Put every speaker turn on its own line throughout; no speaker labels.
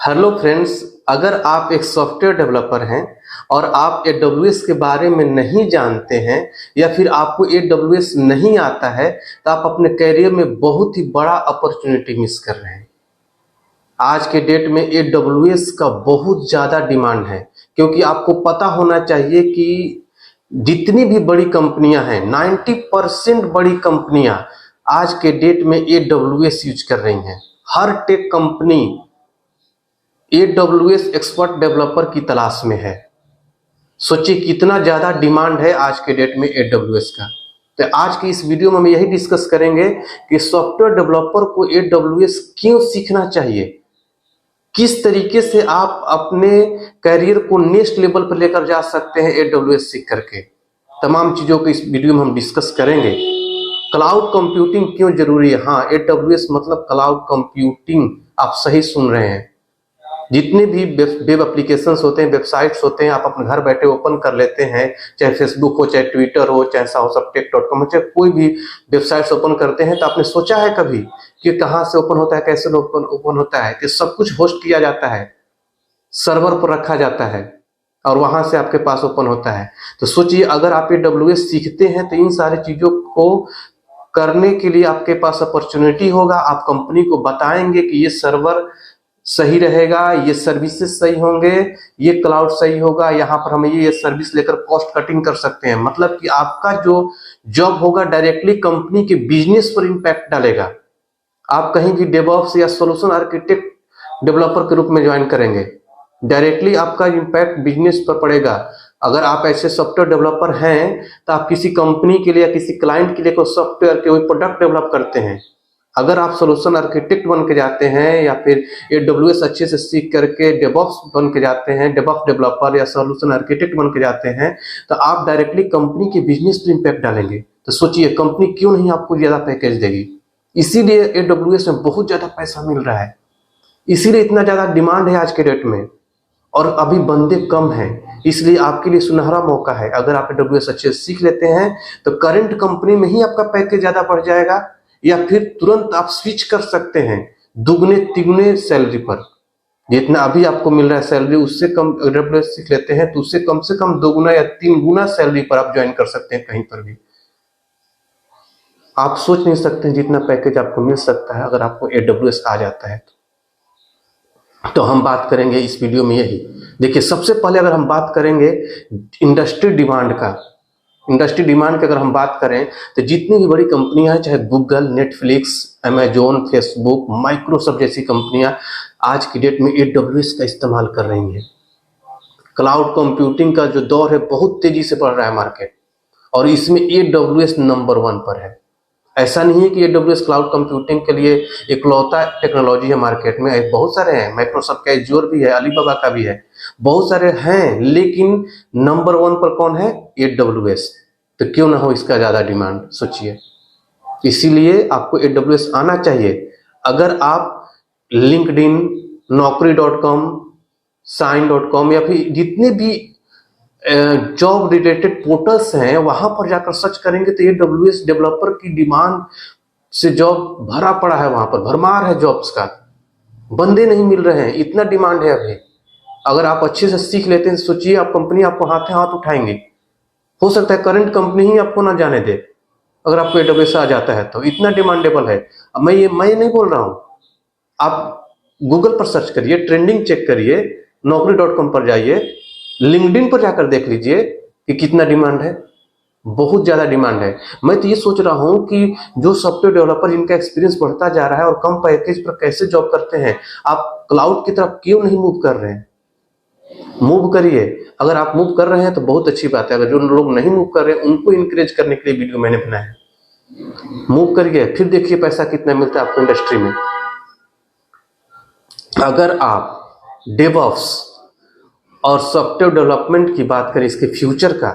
Hello friends, अगर आप एक सॉफ्टवेयर डेवलपर हैं और आप AWS के बारे में नहीं जानते हैं या फिर आपको AWS नहीं आता है तो आप अपने करियर में बहुत ही बड़ा अपॉर्चुनिटी मिस कर रहे हैं। आज के डेट में AWS का बहुत ज़्यादा डिमांड है, क्योंकि आपको पता होना चाहिए कि जितनी भी बड़ी कंपनियां हैं 90% बड़ी कंपनियां आज के डेट में AWS यूज कर रही हैं। हर tech company AWS expert developer की तलाश में है। सोचिए कितना ज़्यादा डिमांड है आज के डेट में AWS का। तो आज की इस वीडियो में हम यही डिस्कस करेंगे कि सॉफ्टवेयर डेवलपर को AWS क्यों सीखना चाहिए, किस तरीके से आप अपने करियर को नेक्स्ट लेवल पर लेकर जा सकते हैं AWS सीख करके। तमाम चीज़ों को इस वीडियो में हम डिस्कस करेंगे। क्लाउड कंप्यूटिंग क्यों जरूरी है? हाँ, AWS मतलब क्लाउड कंप्यूटिंग, आप सही सुन रहे हैं। जितने भी वेब एप्लीकेशंस होते हैं, वेबसाइट्स होते हैं, आप अपने घर बैठे ओपन कर लेते हैं, चाहे फेसबुक हो, चाहे ट्विटर हो, चाहे sausaptech.com हो, चाहे कोई भी वेबसाइट्स ओपन करते हैं, तो आपने सोचा है कभी कि कहाँ से ओपन होता है, कैसे ओपन होता है? कि सब कुछ होस्ट किया जाता है, सर्वर पर रखा जाता है और वहां से आपके पास ओपन होता है। तो सोचिए अगर आप AWS सीखते हैं तो इन सारी चीजों को करने के लिए आपके पास अपॉर्चुनिटी होगा। आप कंपनी को बताएंगे कि ये सर्वर सही रहेगा, ये सर्विसेज सही होंगे, ये क्लाउड सही होगा, यहाँ पर हम ये सर्विस लेकर कॉस्ट कटिंग कर सकते हैं। मतलब कि आपका जो जॉब होगा डायरेक्टली कंपनी के बिजनेस पर इंपैक्ट डालेगा। आप कहीं भी डेवऑप्स या सॉल्यूशन आर्किटेक्ट डेवलपर के रूप में ज्वाइन करेंगे, डायरेक्टली आपका इंपैक्ट बिजनेस पर पड़ेगा। अगर आप ऐसे सॉफ्टवेयर डेवलपर हैं तो आप किसी कंपनी के लिए या किसी क्लाइंट के लिए कोई सॉफ्टवेयर के कोई प्रोडक्ट डेवलप करते हैं, अगर आप सॉल्यूशन आर्किटेक्ट बन के जाते हैं या फिर AWS अच्छे से सीख करके डेवऑप्स बन के जाते हैं, डेवऑप्स डेवलपर या सॉल्यूशन आर्किटेक्ट बन के जाते हैं, तो आप डायरेक्टली कंपनी के बिजनेस पर इंपैक्ट डालेंगे। तो सोचिए कंपनी क्यों नहीं आपको ज्यादा पैकेज देगी। इसीलिए AWS में बहुत ज्यादा पैसा मिल रहा है, इसीलिए इतना ज्यादा डिमांड है आज के डेट में, और अभी बंदे कम हैं। इसलिए आपके लिए सुनहरा मौका है। अगर आप AWS अच्छे से सीख लेते हैं तो करंट कंपनी में ही आपका पैकेज ज्यादा बढ़ जाएगा, या फिर तुरंत आप स्विच कर सकते हैं दुगने तिगुने सैलरी पर। जितना अभी आपको मिल रहा है सैलरी, उससे कम AWS सीख लेते हैं तो उससे कम से कम 2 गुना या 3 गुना सैलरी पर आप ज्वाइन कर सकते हैं कहीं पर भी। आप सोच नहीं सकते जितना पैकेज आपको मिल सकता है अगर आपको AWS आ जाता है तो हम बात करेंगे इस वीडियो में यही। देखिए, सबसे पहले अगर हम बात करेंगे इंडस्ट्री डिमांड का, इंडस्ट्री डिमांड की अगर हम बात करें तो जितनी भी बड़ी कंपनियां हैं, चाहे Google, Netflix, Amazon, Facebook, Microsoft जैसी कंपनियां आज की डेट में AWS का इस्तेमाल कर रही हैं। क्लाउड कंप्यूटिंग का जो दौर है बहुत तेजी से बढ़ रहा है मार्केट, और इसमें AWS नंबर 1 पर है। ऐसा नहीं है कि AWS क्लाउड कंप्यूटिंग के लिए इकलौता टेक्नोलॉजी है मार्केट में, बहुत सारे हैं। माइक्रोसॉफ्ट का एज्योर भी है, अलीबाबा का भी है, बहुत सारे हैं, लेकिन नंबर 1 पर कौन है? AWS। तो क्यों ना हो इसका ज्यादा डिमांड, सोचिए। इसीलिए आपको AWS आना चाहिए। अगर आप लिंक्डइन, naukri.com, sign.com या फिर जितने भी जॉब रिलेटेड पोर्टल्स हैं वहां पर जाकर सर्च करेंगे तो AWS डेवलपर की डिमांड से जॉब भरा पड़ा है, वहां पर भरमार है जॉब्स का, बंदे नहीं मिल रहे हैं, इतना डिमांड है अभी। अगर आप अच्छे से सीख लेते हैं, सोचिए आप कंपनी आपको हाथ हाथ उठाएंगे। हो सकता है करंट कंपनी ही आपको ना जाने दे अगर आपको AWS आ जाता है, तो इतना डिमांडेबल है। अब मैं नहीं बोल रहा हूं, आप गूगल पर सर्च करिए, ट्रेंडिंग चेक करिए, naukri.com पर जाइए, लिंक्डइन पर जाकर देख लीजिए कि कितना डिमांड है, बहुत ज्यादा डिमांड है। मैं तो ये सोच रहा हूं कि जो सॉफ्टवेयर डेवलपर जिनका एक्सपीरियंस बढ़ता जा रहा है और कम पैकेज पर कैसे जॉब करते हैं, आप क्लाउड की तरफ क्यों नहीं मूव कर रहे हैं? मूव करिए। अगर आप मूव कर रहे हैं तो बहुत अच्छी बात है। अगर जो लोग नहीं मूव कर रहे हैं उनको इंकरेज करने के लिए वीडियो मैंने बनाया है। मूव करिए, फिर देखिए पैसा कितना मिलता है आपको इंडस्ट्री में। अगर आप डेवऑप्स और सॉफ्टवेयर डेवलपमेंट की बात करें, इसके फ्यूचर का,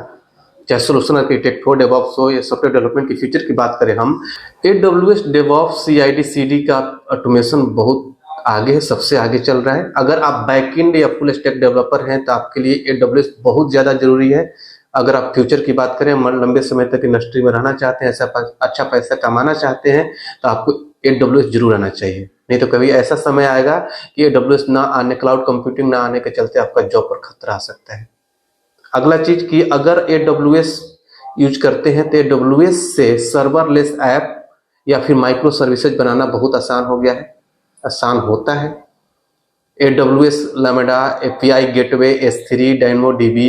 चाहे सॉल्यूशन आर्किटेक्ट हो, डेवऑप्स हो या सॉफ्टवेयर डेवलपमेंट के फ्यूचर की बात करें हम, AWS डेवऑप्स CI/CD का ऑटोमेशन बहुत आगे है, सबसे आगे चल रहा है। अगर आप बैकएंड या फुल स्टैक डेवलपर हैं तो आपके लिए AWS बहुत ज़्यादा जरूरी है। अगर आप फ्यूचर की बात करें, लंबे समय तक इंडस्ट्री में रहना चाहते हैं, ऐसा अच्छा पैसा कमाना चाहते हैं, तो आपको AWS जरूर आना चाहिए, नहीं तो कभी ऐसा समय आएगा कि AWS ना आने, क्लाउड कंप्यूटिंग ना आने के चलते आपका जॉब पर खतरा आ सकता है। अगला चीज कि अगर AWS यूज करते हैं तो AWS से सर्वरलेस ऐप या फिर माइक्रो सर्विसेज बनाना बहुत आसान हो गया है, आसान होता है। AWS lambda, API gateway, S3, DynamoDB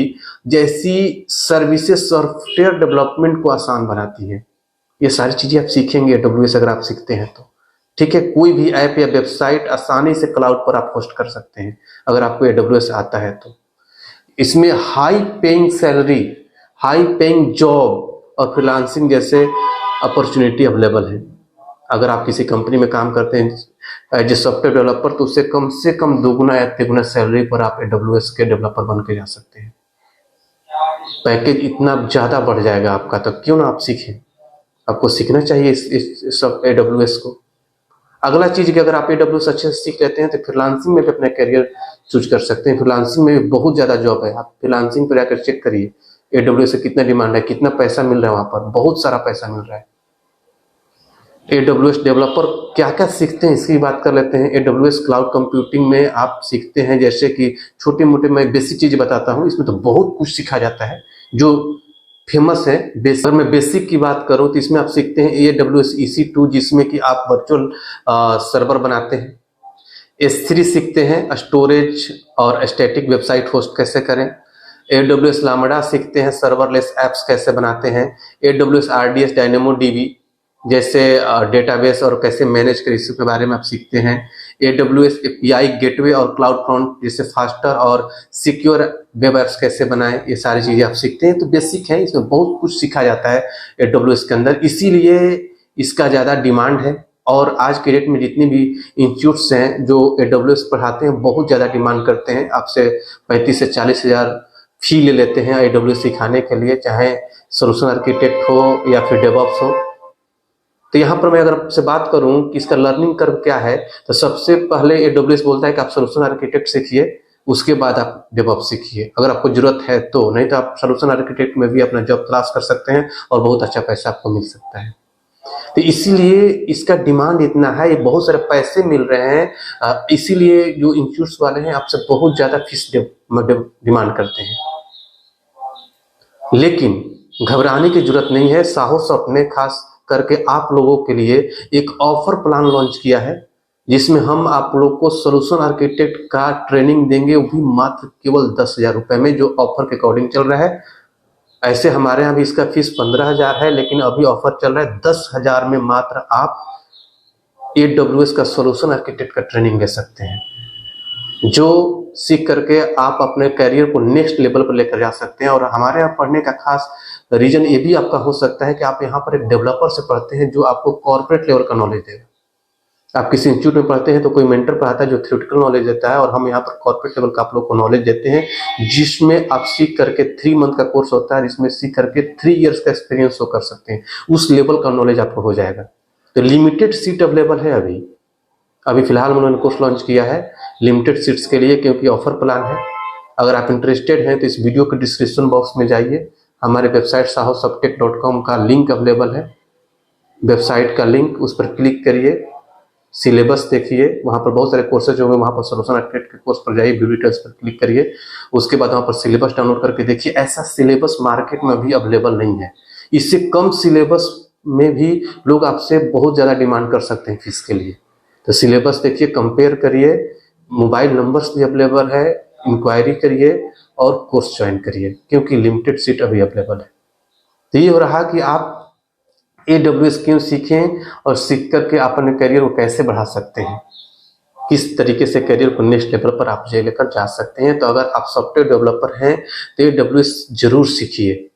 जैसी सर्विसेज सॉफ्टवेयर डेवलपमेंट को आसान बनाती है। ये सारी चीजें आप सीखेंगे AWS अगर आप सीखते हैं तो, ठीक है। कोई भी ऐप या वेबसाइट आसानी से क्लाउड पर आप होस्ट कर सकते हैं अगर आपको AWS आता है तो। इसमें high paying salary, high paying job और फ्रीलांसिंग जैसे अपॉर्चुनिटी अवेलेबल है। अगर आप किसी कंपनी में काम करते हैं एज ए सॉफ्टवेयर डेवलपर तो उससे कम दोगुना या तिगुना सैलरी पर आप AWS के डेवलपर बन के जा सकते हैं। पैकेज इतना ज़्यादा बढ़ जाएगा आपका, तो क्यों ना आप सीखें, आपको सीखना चाहिए इस सब AWS को। अगला चीज़ कि अगर आप AWS अच्छे से सीख लेते हैं तो फ्रीलांसिंग में भी अपना करियर चूज कर सकते हैं। फ्रीलांसिंग में भी बहुत ज़्यादा जॉब है, आप फ्रीलांसिंग पर जाकर चेक करिए AWS से कितना डिमांड है, कितना पैसा मिल रहा है, वहाँ पर बहुत सारा पैसा मिल रहा है। AWS डेवलपर क्या क्या सीखते हैं इसकी बात कर लेते हैं। AWS क्लाउड कंप्यूटिंग में आप सीखते हैं जैसे कि छोटे मोटे मैं बेसिक चीज़ बताता हूँ, इसमें तो बहुत कुछ सीखा जाता है जो फेमस है। अगर मैं बेसिक की बात करूं तो इसमें आप सीखते हैं AWS EC2 जिसमें कि आप वर्चुअल सर्वर बनाते हैं। S3 सीखते हैं, स्टोरेज और स्टैटिक वेबसाइट होस्ट कैसे करें। AWS लैम्बडा सीखते हैं, सर्वरलेस एप्स कैसे बनाते हैं। AWS RDS DynamoDB जैसे डेटाबेस और कैसे मैनेज करें इसके बारे में आप सीखते हैं। AWS API गेटवे और क्लाउड फ्रंट जैसे फास्टर और सिक्योर वेब एप्स कैसे बनाएं, ये सारी चीज़ें आप सीखते हैं। तो बेसिक है, इसमें बहुत कुछ सीखा जाता है AWS के अंदर, इसीलिए इसका ज़्यादा डिमांड है। और आज के डेट में जितनी भी इंस्टीट्यूट्स हैं जो AWS पढ़ाते हैं बहुत ज़्यादा डिमांड करते हैं, आपसे 35 से 40 हज़ार फी ले लेते हैं AWS सिखाने के लिए, चाहे सोल्यूशन आर्किटेक्ट हो या फिर डेवऑप्स हो। तो यहाँ पर मैं अगर आपसे बात करूं कि इसका लर्निंग कर्व क्या है, तो सबसे पहले AWS बोलता है कि आप सोल्यूशन आर्किटेक्ट सीखिए, उसके बाद आप डेवऑप्स सीखिए अगर आपको जरूरत है तो, नहीं तो आप सोल्यूशन आर्किटेक्ट में भी अपना जॉब तलाश कर सकते हैं और बहुत अच्छा पैसा आपको मिल सकता है। तो इसीलिए इसका डिमांड इतना है, ये बहुत सारे पैसे मिल रहे हैं, इसीलिए जो इंस्टीट्यूट्स वाले हैं आपसे बहुत ज्यादा फीस डिमांड करते हैं। लेकिन घबराने की जरूरत नहीं है। साहस अपने खास करके आप लोगों के लिए एक ऑफर प्लान लॉन्च किया है जिसमें हम आप लोग को सोल्यूशन आर्किटेक्ट का ट्रेनिंग देंगे, वो भी मात्र केवल 10,000 रुपए में, जो ऑफर के अकॉर्डिंग चल रहा है। ऐसे हमारे यहाँ भी इसका फीस 15,000 है, लेकिन अभी ऑफर चल रहा है 10,000 में मात्र आप AWS का सोल्यूशन आर्किटेक्ट का ट्रेनिंग ले सकते हैं, जो सीख करके आप अपने करियर को नेक्स्ट लेवल पर लेकर जा सकते हैं। और हमारे यहाँ पढ़ने का खास रीजन ये भी आपका हो सकता है कि आप यहाँ पर एक डेवलपर से पढ़ते हैं जो आपको कॉर्पोरेट लेवल का नॉलेज देगा। आप किसी इंस्टीट्यूट में पढ़ते हैं तो कोई मेंटर पढ़ाता है जो थ्योरेटिकल नॉलेज देता है, और हम यहाँ पर कॉर्पोरेट लेवल का आप लोग को नॉलेज देते हैं जिसमें आप सीख करके 3 मंथ का कोर्स होता है, जिसमें सीख करके 3 इयर्स का एक्सपीरियंस शो कर सकते हैं। उस लेवल का नॉलेज आपको हो जाएगा। तो लिमिटेड सीट अवेलेबल है अभी फिलहाल उन्होंने कोर्स लॉन्च किया है लिमिटेड सीट्स के लिए, क्योंकि ऑफर प्लान है। अगर आप इंटरेस्टेड हैं तो इस वीडियो के डिस्क्रिप्शन बॉक्स में जाइए, हमारे वेबसाइट sahosuptech.com का लिंक अवेलेबल है, वेबसाइट का लिंक, उस पर क्लिक करिए, सिलेबस देखिए, वहाँ पर बहुत सारे कोर्सेज होंगे, वहाँ पर सोल्यूशन आर्किटेक्ट के कोर्स पर जाइए, व्यू डिटेल्स पर क्लिक करिए, उसके बाद वहाँ पर सिलेबस डाउनलोड करके देखिए। ऐसा सिलेबस मार्केट में अभी अवेलेबल नहीं है। इससे कम सिलेबस में भी लोग आपसे बहुत ज़्यादा डिमांड कर सकते हैं फीस के लिए। तो सिलेबस देखिए, कंपेयर करिए, मोबाइल नंबर्स भी अवेलेबल है, इंक्वायरी करिए और कोर्स ज्वाइन करिए, क्योंकि लिमिटेड सीट अभी अवेलेबल है। तो ये हो रहा कि आप AWS क्यों सीखें और सीख करके आप अपने करियर को कैसे बढ़ा सकते हैं, किस तरीके से करियर को नेक्स्ट लेवल पर आप लेकर जा सकते हैं। तो अगर आप सॉफ्टवेयर डेवलपर हैं तो AWS जरूर सीखिए,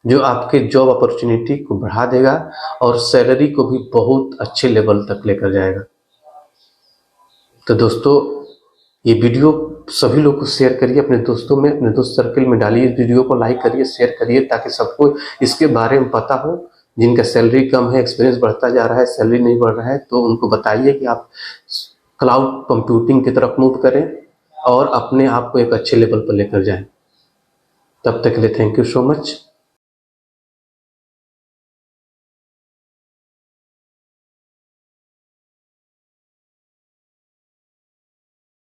जो आपके जॉब अपॉर्चुनिटी को बढ़ा देगा और सैलरी को भी बहुत अच्छे लेवल तक लेकर जाएगा। तो दोस्तों, ये वीडियो सभी लोग को शेयर करिए, अपने दोस्तों में, अपने दोस्त सर्कल में डालिए, इस वीडियो को लाइक करिए, शेयर करिए, ताकि सबको इसके बारे में पता हो। जिनका सैलरी कम है, एक्सपीरियंस बढ़ता जा रहा है, सैलरी नहीं बढ़ रहा है, तो उनको बताइए कि आप क्लाउड कंप्यूटिंग की तरफ मूव करें और अपने आप को एक अच्छे लेवल पर लेकर जाएं। तब तक के लिए थैंक यू सो मच।